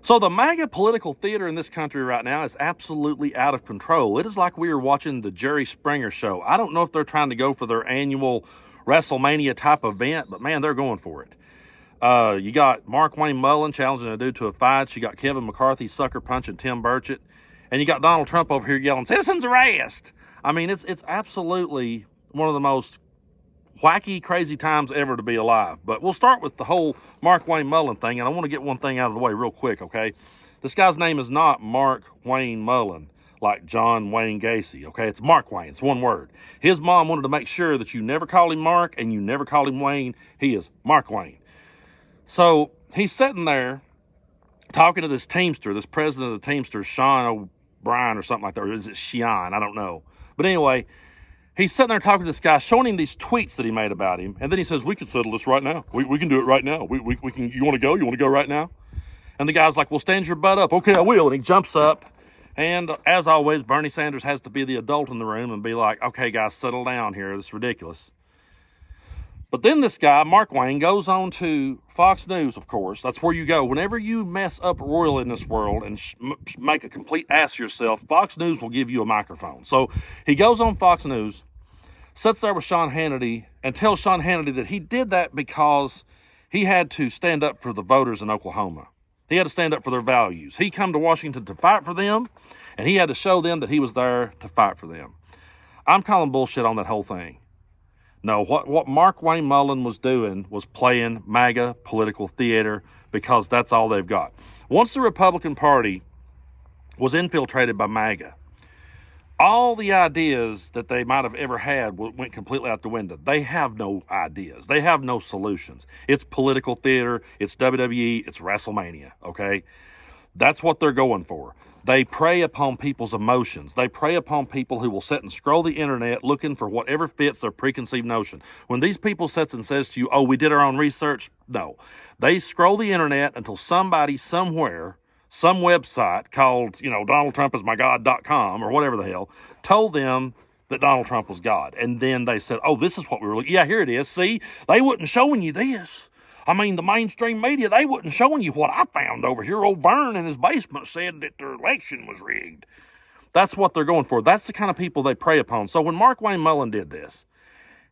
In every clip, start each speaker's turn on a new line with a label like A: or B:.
A: So the MAGA political theater in this country right now is absolutely out of control. It is like we are watching the Jerry Springer show. I don't know if they're trying to go for their annual WrestleMania type event, but man, they're going for it. You got Markwayne Mullen challenging a dude to a fight. You got Kevin McCarthy sucker punching Tim Burchett. And you got Donald Trump over here yelling, "Citizens arrest!" I mean, it's absolutely one of the most wacky, crazy times ever to be alive. But we'll start with the whole Markwayne Mullen thing, and I want to get one thing out of the way real quick, okay? This guy's name is not Markwayne Mullen, like John Wayne Gacy, okay? It's Markwayne. It's one word. His mom wanted to make sure that you never call him Mark and you never call him Wayne. He is Markwayne. So he's sitting there talking to this Teamster, this president of the Teamsters, Sean O'Brien or something like that, or is it Sheon? I don't know. But anyway, he's sitting there talking to this guy, showing him these tweets that he made about him. And then he says, "We can settle this right now. We can do it right now. We can. You want to go? You want to go right now?" And the guy's like, "Well, stand your butt up." "Okay, I will." And he jumps up. And as always, Bernie Sanders has to be the adult in the room and be like, "Okay, guys, settle down here. This is ridiculous." But then this guy, Markwayne, goes on to Fox News, of course. That's where you go. Whenever you mess up royal in this world and make a complete ass of yourself, Fox News will give you a microphone. So he goes on Fox News, sits there with Sean Hannity, and tells Sean Hannity that he did that because he had to stand up for the voters in Oklahoma. He had to stand up for their values. He come to Washington to fight for them, and he had to show them that he was there to fight for them. I'm calling bullshit on that whole thing. No, what Markwayne Mullen was doing was playing MAGA political theater because that's all they've got. Once the Republican Party was infiltrated by MAGA, all the ideas that they might have ever had went completely out the window. They have no ideas. They have no solutions. It's political theater. It's WWE. It's WrestleMania, okay? That's what they're going for. They prey upon people's emotions. They prey upon people who will sit and scroll the internet looking for whatever fits their preconceived notion. When these people sits and says to you, "Oh, we did our own research," no. They scroll the internet until somebody somewhere, some website called, DonaldTrumpismyGod.com or whatever the hell, told them that Donald Trump was God. And then they said, "Oh, this is what we were looking." Yeah, here it is. See, they wasn't showing you this. I mean, the mainstream media, they wasn't showing you what I found over here. Old Vern in his basement said that their election was rigged. That's what they're going for. That's the kind of people they prey upon. So when Markwayne Mullen did this,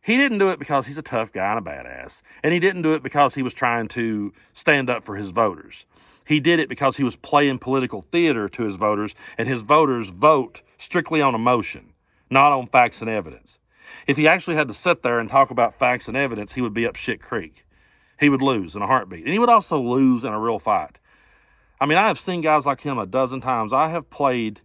A: he didn't do it because he's a tough guy and a badass. And he didn't do it because he was trying to stand up for his voters. He did it because he was playing political theater to his voters, and his voters vote strictly on emotion, not on facts and evidence. If he actually had to sit there and talk about facts and evidence, he would be up shit creek. He would lose in a heartbeat. And he would also lose in a real fight. I mean, I have seen guys like him a dozen times. I have played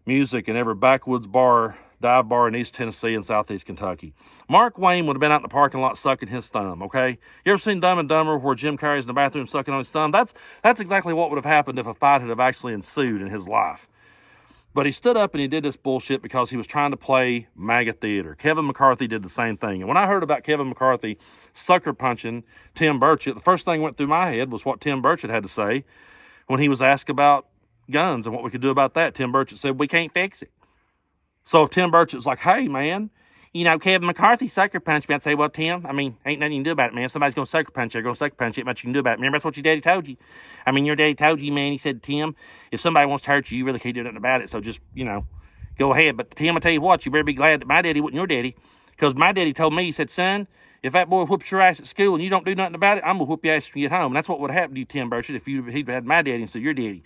A: music in every backwoods bar, dive bar in East Tennessee and Southeast Kentucky. Markwayne would have been out in the parking lot sucking his thumb, okay? You ever seen Dumb and Dumber where Jim Carrey's in the bathroom sucking on his thumb? That's exactly what would have happened if a fight had have actually ensued in his life. But he stood up and he did this bullshit because he was trying to play MAGA theater. Kevin McCarthy did the same thing. And when I heard about Kevin McCarthy sucker punching Tim Burchett, the first thing that went through my head was what Tim Burchett had to say when he was asked about guns and what we could do about that. Tim Burchett said, "We can't fix it." So if Tim Burchett's like, "Hey, man, Kevin McCarthy sucker punched me," I'd say, "Well, Tim, I mean, ain't nothing you can do about it, man. Somebody's going to sucker punch you. They're going to sucker punch you. Ain't much you can do about it. Remember, that's what your daddy told you. I mean, your daddy told you, man. He said, Tim, if somebody wants to hurt you, you really can't do nothing about it. So just, go ahead. But Tim, I tell you what, you better be glad that my daddy wasn't your daddy. Because my daddy told me, he said, son, if that boy whoops your ass at school and you don't do nothing about it, I'm going to whoop your ass when you get home." And that's what would have happened to you, Tim Burchett, if he'd had my daddy instead of your daddy.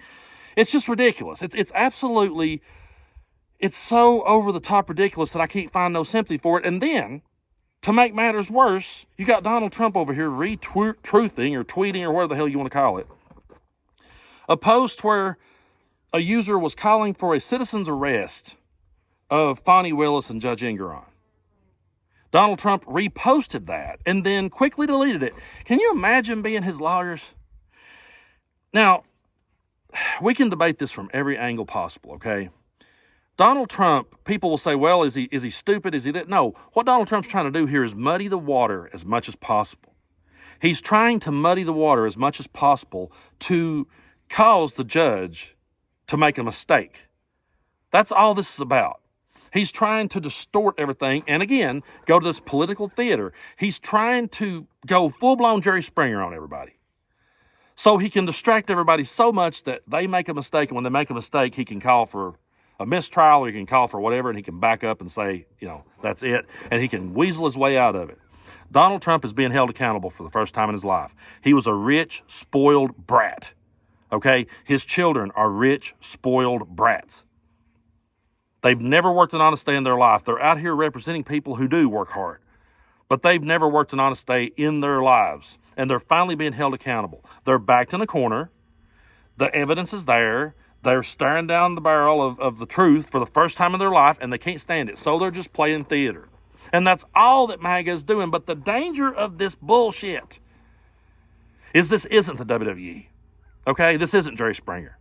A: It's just ridiculous. It's absolutely... It's so over-the-top ridiculous that I can't find no sympathy for it. And then, to make matters worse, you got Donald Trump over here retruthing or tweeting or whatever the hell you want to call it, a post where a user was calling for a citizen's arrest of Fonnie Willis and Judge Engeron. Donald Trump reposted that and then quickly deleted it. Can you imagine being his lawyers? Now, we can debate this from every angle possible, okay? Donald Trump, people will say, well, is he stupid? Is he that? No, what Donald Trump's trying to do here is muddy the water as much as possible. He's trying to muddy the water as much as possible to cause the judge to make a mistake. That's all this is about. He's trying to distort everything and, again, go to this political theater. He's trying to go full-blown Jerry Springer on everybody. So he can distract everybody so much that they make a mistake, and when they make a mistake, he can call for a mistrial, or he can call for whatever, and he can back up and say, that's it, and he can weasel his way out of it. Donald Trump is being held accountable for the first time in his life. He was a rich, spoiled brat, okay? His children are rich, spoiled brats. They've never worked an honest day in their life. They're out here representing people who do work hard, but they've never worked an honest day in their lives, and they're finally being held accountable. They're backed in a corner. The evidence is there. They're staring down the barrel of the truth for the first time in their life, and they can't stand it, so they're just playing theater. And that's all that Maga is doing. But the danger of this bullshit is this isn't the WWE, okay? This isn't Jerry Springer.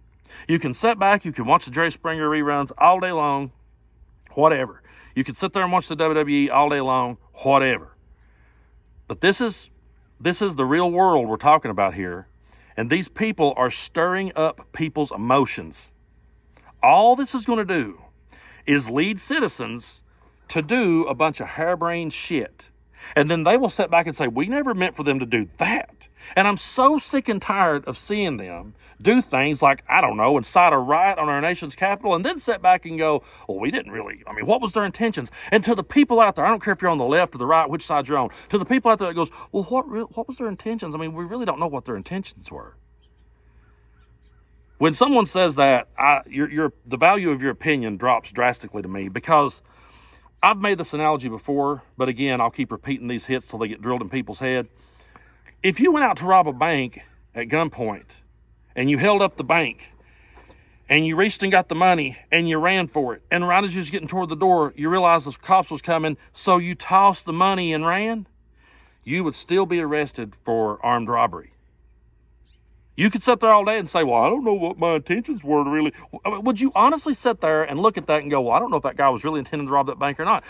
A: You can sit back, you can watch the Jerry Springer reruns all day long, whatever. You can sit there and watch the WWE all day long, whatever. But this is the real world we're talking about here, and these people are stirring up people's emotions. All this is going to do is lead citizens to do a bunch of harebrained shit. And then they will sit back and say, we never meant for them to do that. And I'm so sick and tired of seeing them do things like, I don't know, incite a riot on our nation's capital, and then sit back and go, well, we didn't really, what was their intentions? And to the people out there, I don't care if you're on the left or the right, which side you're on, to the people out there that goes, well, what was their intentions? We really don't know what their intentions were. When someone says that, the value of your opinion drops drastically to me, because I've made this analogy before, but again, I'll keep repeating these hits till they get drilled in people's head. If you went out to rob a bank at gunpoint, and you held up the bank, and you reached and got the money, and you ran for it, and right as you was getting toward the door, you realized the cops was coming, so you tossed the money and ran, you would still be arrested for armed robbery. You could sit there all day and say, well, I don't know what my intentions were to really. Would you honestly sit there and look at that and go, well, I don't know if that guy was really intending to rob that bank or not?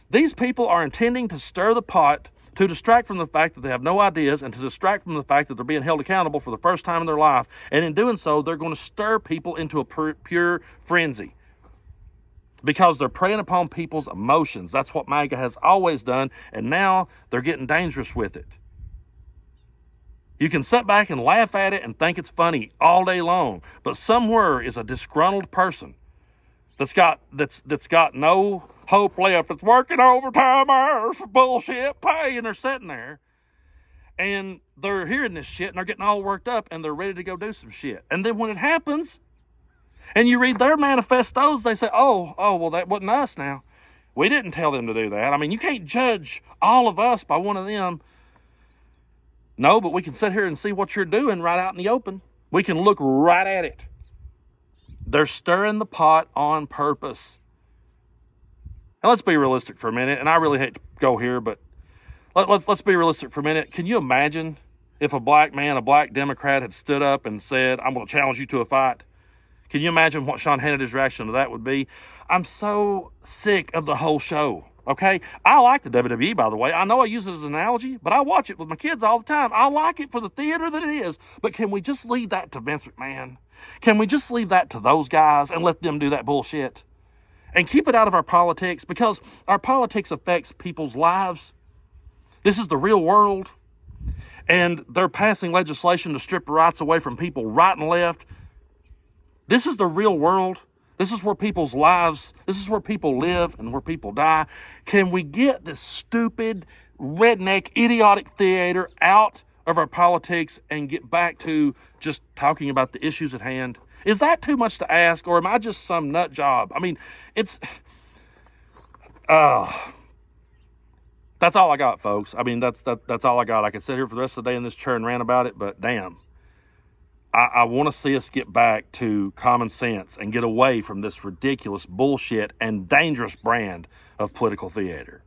A: These people are intending to stir the pot to distract from the fact that they have no ideas, and to distract from the fact that they're being held accountable for the first time in their life. And in doing so, they're going to stir people into a pure frenzy, because they're preying upon people's emotions. That's what Maga has always done, and now they're getting dangerous with it. You can sit back and laugh at it and think it's funny all day long, but somewhere is a disgruntled person that's got no hope left. That's working overtime hours for bullshit pay, and they're sitting there, and they're hearing this shit, and they're getting all worked up, and they're ready to go do some shit. And then when it happens, and you read their manifestos, they say, oh, well, that wasn't us now. We didn't tell them to do that. You can't judge all of us by one of them. No, but we can sit here and see what you're doing right out in the open. We can look right at it. They're stirring the pot on purpose. And let's be realistic for a minute, and I really hate to go here, but let's be realistic for a minute. Can you imagine if a black man, a black Democrat, had stood up and said, I'm going to challenge you to a fight? Can you imagine what Sean Hannity's reaction to that would be? I'm so sick of the whole show. Okay, I like the WWE, by the way. I know I use it as an analogy, but I watch it with my kids all the time. I like it for the theater that it is, but can we just leave that to Vince McMahon? Can we just leave that to those guys and let them do that bullshit? And keep it out of our politics, because our politics affects people's lives. This is the real world, and they're passing legislation to strip rights away from people right and left. This is the real world. This is where people's lives, this is where people live and where people die. Can we get this stupid, redneck, idiotic theater out of our politics and get back to just talking about the issues at hand? Is that too much to ask, or am I just some nut job? That's all I got, folks. That's all I got. I could sit here for the rest of the day in this chair and rant about it, but damn. I want to see us get back to common sense and get away from this ridiculous bullshit and dangerous brand of political theater.